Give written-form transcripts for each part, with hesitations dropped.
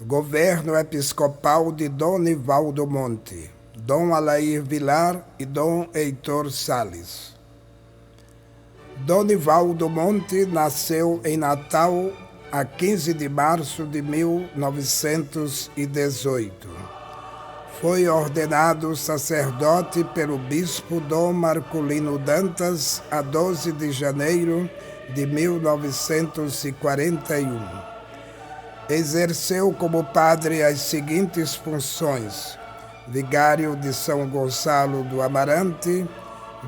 Governo episcopal de Dom Nivaldo Monte, Dom Alair Vilar e Dom Heitor Salles. Dom Nivaldo Monte nasceu em Natal a 15 de março de 1918. Foi ordenado sacerdote pelo bispo Dom Marculino Dantas a 12 de janeiro de 1941. Exerceu como padre as seguintes funções: vigário de São Gonçalo do Amarante,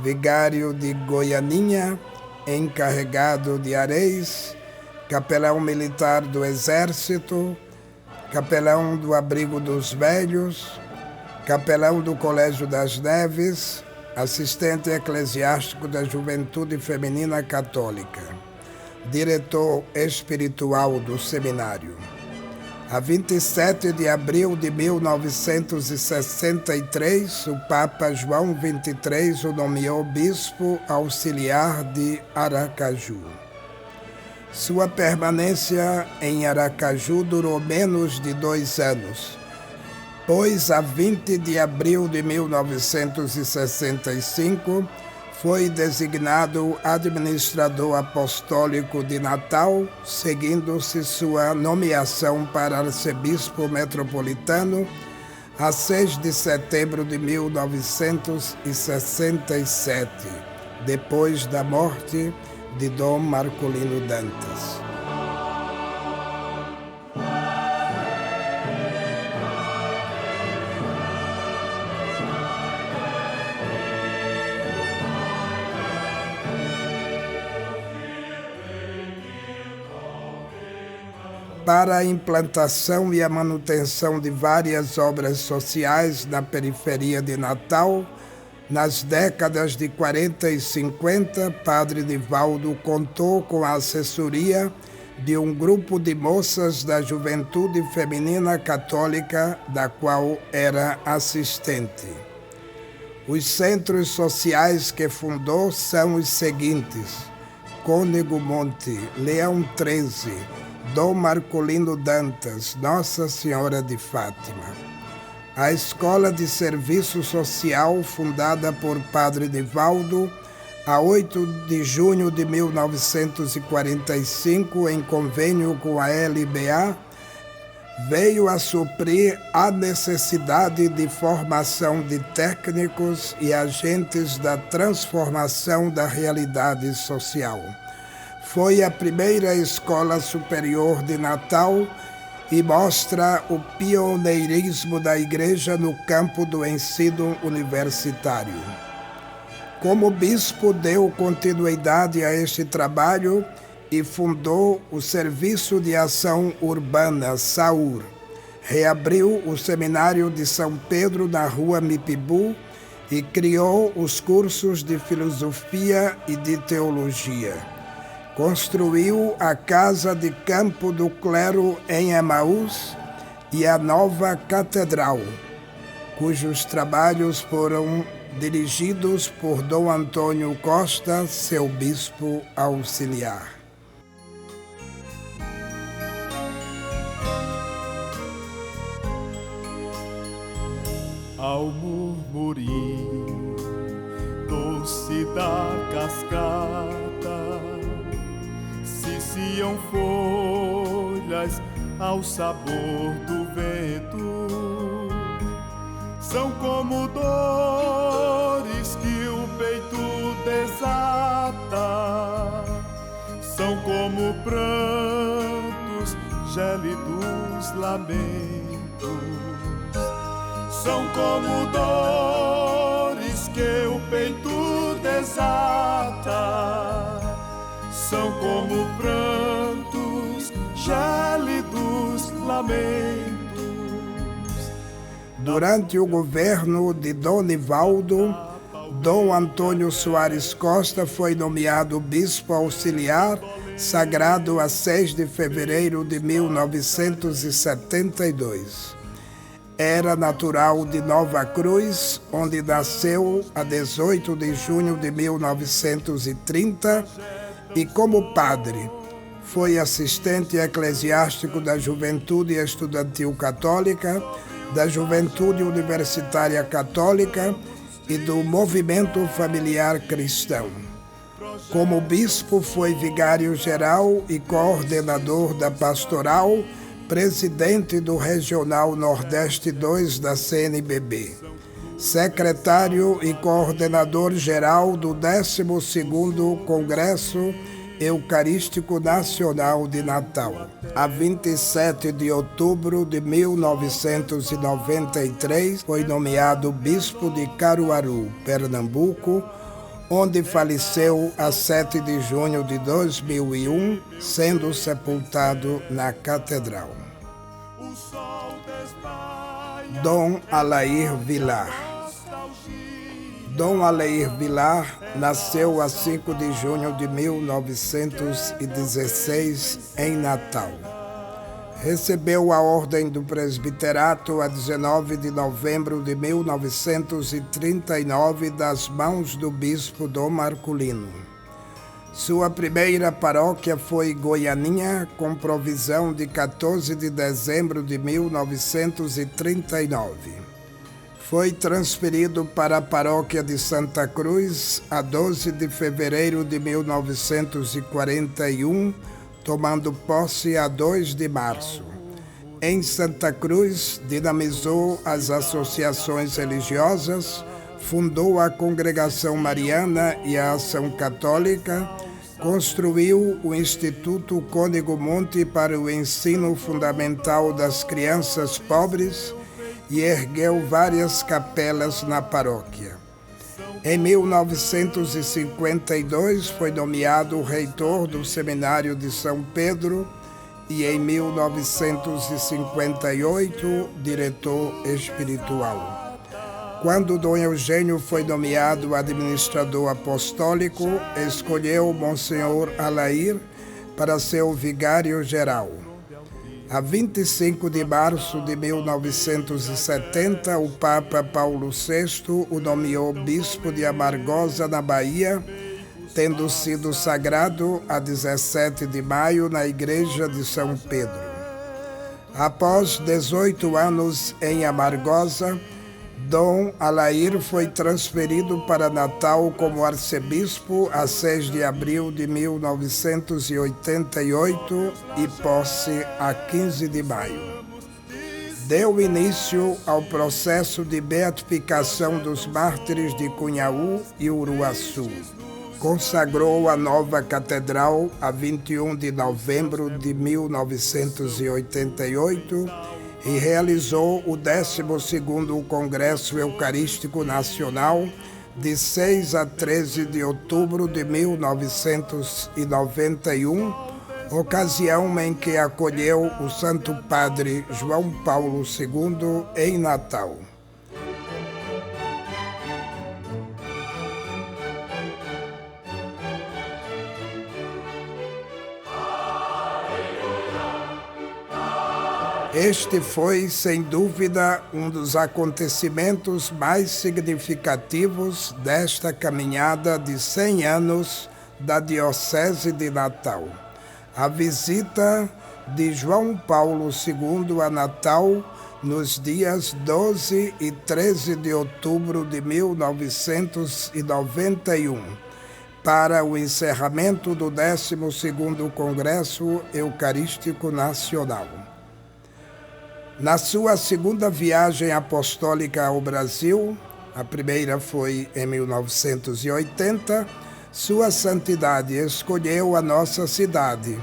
vigário de Goianinha, encarregado de Areis, capelão militar do Exército, capelão do Abrigo dos Velhos, capelão do Colégio das Neves, assistente eclesiástico da Juventude Feminina Católica, diretor espiritual do seminário. A 27 de abril de 1963, o Papa João XXIII o nomeou bispo auxiliar de Aracaju. Sua permanência em Aracaju durou menos de 2 anos, pois a 20 de abril de 1965 foi designado administrador apostólico de Natal, seguindo-se sua nomeação para arcebispo metropolitano a 6 de setembro de 1967, depois da morte de Dom Marculino Dantas. Para a implantação e a manutenção de várias obras sociais na periferia de Natal, nas décadas de 40 e 50, Padre Nivaldo contou com a assessoria de um grupo de moças da Juventude Feminina Católica, da qual era assistente. Os centros sociais que fundou são os seguintes: Cônego Monte, Leão 13, Dom Marculino Dantas, Nossa Senhora de Fátima. A Escola de Serviço Social, fundada por Padre Nivaldo, a 8 de junho de 1945, em convênio com a LBA, veio a suprir a necessidade de formação de técnicos e agentes da transformação da realidade social. Foi a primeira escola superior de Natal e mostra o pioneirismo da Igreja no campo do ensino universitário. Como bispo, deu continuidade a este trabalho e fundou o Serviço de Ação Urbana, SAUR. Reabriu o Seminário de São Pedro na Rua Mipibu e criou os cursos de Filosofia e de Teologia. Construiu a Casa de Campo do Clero em Emaús e a nova Catedral, cujos trabalhos foram dirigidos por Dom Antônio Costa, seu bispo auxiliar. Ao murmurinho doce da cascata ciciam folhas ao sabor do vento. São como dores que o peito desata, são como prantos, gélidos lamentos. São como dores que o peito desata, são como prantos, gélidos lamentos. Durante o governo de Dom Nivaldo, Dom Antônio Soares Costa foi nomeado bispo auxiliar sagrado a 6 de fevereiro de 1972. Era natural de Nova Cruz, onde nasceu a 18 de junho de 1930, e como padre Foi assistente eclesiástico da Juventude Estudantil Católica, da Juventude Universitária Católica e do Movimento Familiar Cristão. Como bispo, foi vigário-geral e coordenador da pastoral, presidente do Regional Nordeste II da CNBB, secretário e coordenador geral do 12º Congresso Eucarístico Nacional de Natal. A 27 de outubro de 1993, foi nomeado bispo de Caruaru, Pernambuco, onde faleceu a 7 de junho de 2001, sendo sepultado na Catedral. Dom Alair Vilar. Dom Alair Vilar nasceu a 5 de junho de 1916 em Natal. Recebeu a ordem do presbiterato a 19 de novembro de 1939 das mãos do bispo Dom Marculino. Sua primeira paróquia foi Goianinha, com provisão de 14 de dezembro de 1939. Foi transferido para a paróquia de Santa Cruz a 12 de fevereiro de 1941, tomando posse a 2 de março. Em Santa Cruz, dinamizou as associações religiosas, fundou a Congregação Mariana e a Ação Católica, construiu o Instituto Cônego Monte para o ensino fundamental das crianças pobres e ergueu várias capelas na paróquia. Em 1952, foi nomeado reitor do Seminário de São Pedro e, em 1958, diretor espiritual. Quando Dom Eugênio foi nomeado administrador apostólico, escolheu Monsenhor Alair para ser o vigário-geral. A 25 de março de 1970, o Papa Paulo VI o nomeou bispo de Amargosa, na Bahia, tendo sido sagrado a 17 de maio na Igreja de São Pedro. Após 18 anos em Amargosa, Dom Alair foi transferido para Natal como arcebispo a 6 de abril de 1988 e posse a 15 de maio. Deu início ao processo de beatificação dos mártires de Cunhaú e Uruaçu. Consagrou a nova catedral a 21 de novembro de 1988 e realizou o 12º Congresso Eucarístico Nacional de 6 a 13 de outubro de 1991, ocasião em que acolheu o Santo Padre João Paulo II em Natal. Este foi, sem dúvida, um dos acontecimentos mais significativos desta caminhada de 100 anos da Diocese de Natal. A visita de João Paulo II a Natal nos dias 12 e 13 de outubro de 1991, para o encerramento do 12º Congresso Eucarístico Nacional. Na sua segunda viagem apostólica ao Brasil, a primeira foi em 1980, Sua Santidade escolheu a nossa cidade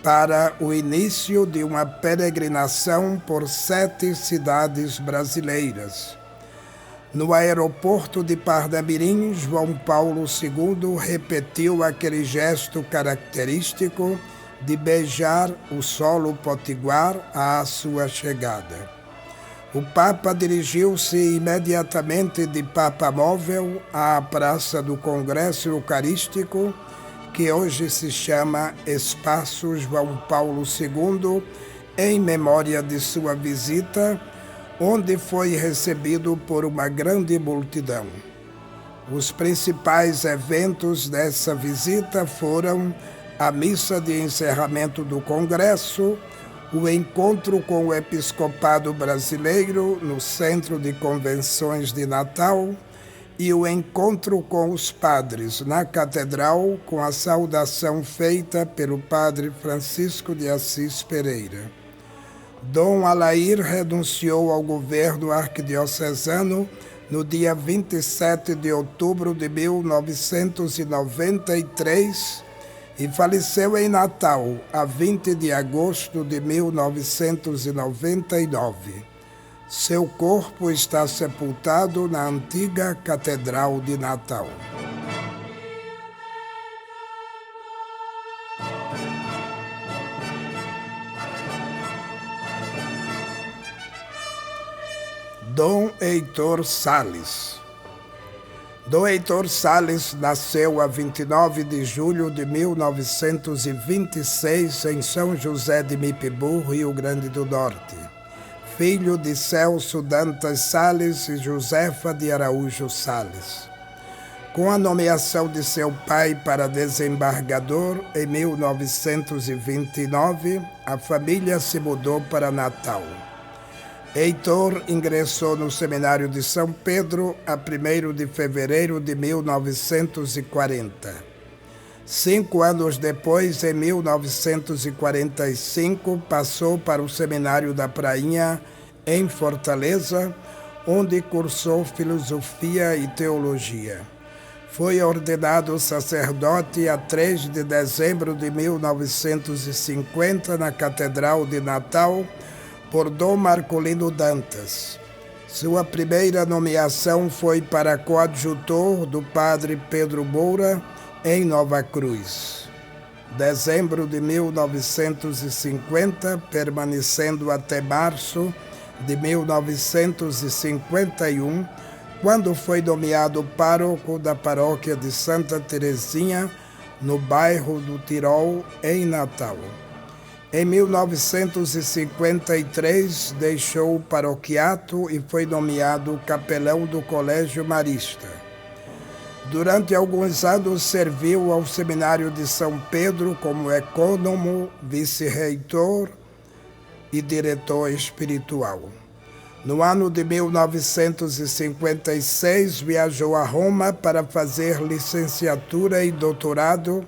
para o início de uma peregrinação por 7 cidades brasileiras. No aeroporto de Parnamirim, João Paulo II repetiu aquele gesto característico de beijar o solo potiguar à sua chegada. O Papa dirigiu-se imediatamente de Papa Móvel à Praça do Congresso Eucarístico, que hoje se chama Espaço João Paulo II, em memória de sua visita, onde foi recebido por uma grande multidão. Os principais eventos dessa visita foram a missa de encerramento do Congresso, o encontro com o Episcopado Brasileiro no Centro de Convenções de Natal e o encontro com os padres na Catedral com a saudação feita pelo Padre Francisco de Assis Pereira. Dom Alair renunciou ao governo arquidiocesano no dia 27 de outubro de 1993 e faleceu em Natal, a 20 de agosto de 1999. Seu corpo está sepultado na antiga Catedral de Natal. Dom Heitor Sales. Dom Heitor Sales nasceu a 29 de julho de 1926 em São José de Mipibu, Rio Grande do Norte. Filho de Celso Dantas Sales e Josefa de Araújo Sales. Com a nomeação de seu pai para desembargador em 1929, a família se mudou para Natal. Heitor ingressou no Seminário de São Pedro a 1º de fevereiro de 1940. 5 anos depois, em 1945, passou para o Seminário da Prainha, em Fortaleza, onde cursou Filosofia e Teologia. Foi ordenado sacerdote a 3 de dezembro de 1950 na Catedral de Natal, por Dom Marcolino Dantas. Sua primeira nomeação foi para coadjutor do padre Pedro Moura, em Nova Cruz. Dezembro de 1950, permanecendo até março de 1951, quando foi nomeado pároco da paróquia de Santa Terezinha, no bairro do Tirol, em Natal. Em 1953, deixou o paroquiato e foi nomeado capelão do Colégio Marista. Durante alguns anos, serviu ao Seminário de São Pedro como ecônomo, vice-reitor e diretor espiritual. No ano de 1956, viajou a Roma para fazer licenciatura e doutorado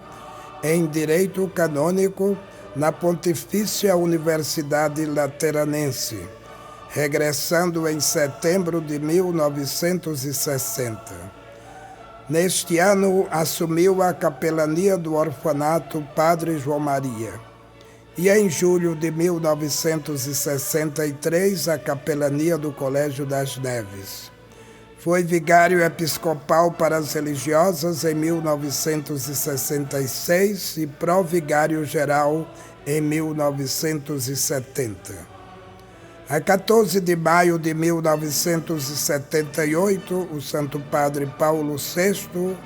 em Direito Canônico na Pontifícia Universidade Lateranense, regressando em setembro de 1960. Neste ano, assumiu a capelania do orfanato Padre João Maria e, em julho de 1963, a capelania do Colégio das Neves. Foi vigário episcopal para as religiosas em 1966 e provigário geral em 1970. A 14 de maio de 1978, o Santo Padre Paulo VI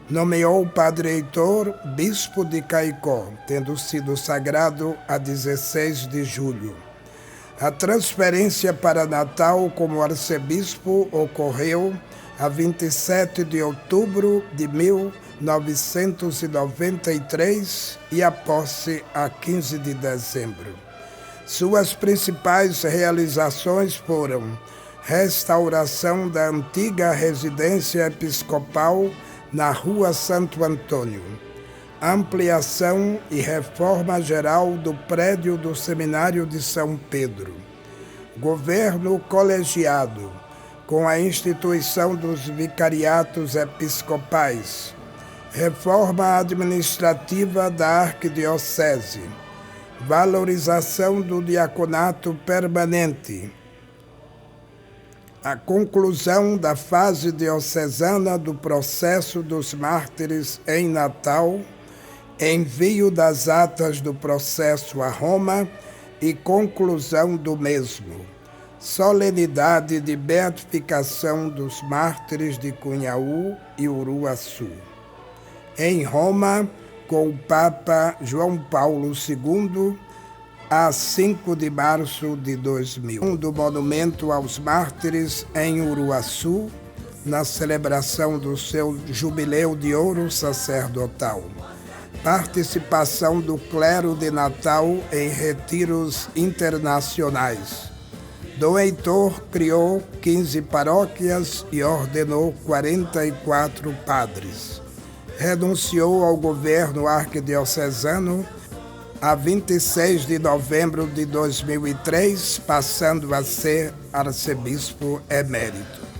nomeou o Padre Heitor bispo de Caicó, tendo sido sagrado a 16 de julho. A transferência para Natal como arcebispo ocorreu a 27 de outubro de 1993 e a posse a 15 de dezembro. Suas principais realizações foram restauração da antiga residência episcopal na Rua Santo Antônio, ampliação e reforma geral do prédio do Seminário de São Pedro, governo colegiado, com a instituição dos vicariatos episcopais, reforma administrativa da arquidiocese, valorização do diaconato permanente, a conclusão da fase diocesana do processo dos mártires em Natal, envio das atas do processo a Roma e conclusão do mesmo, solenidade de beatificação dos mártires de Cunhaú e Uruaçu. Em Roma, com o Papa João Paulo II, a 5 de março de 2000. Do Monumento aos Mártires em Uruaçu, na celebração do seu Jubileu de Ouro Sacerdotal. Participação do clero de Natal em retiros internacionais. Dom Heitor criou 15 paróquias e ordenou 44 padres. Renunciou ao governo arquidiocesano a 26 de novembro de 2003, passando a ser arcebispo emérito.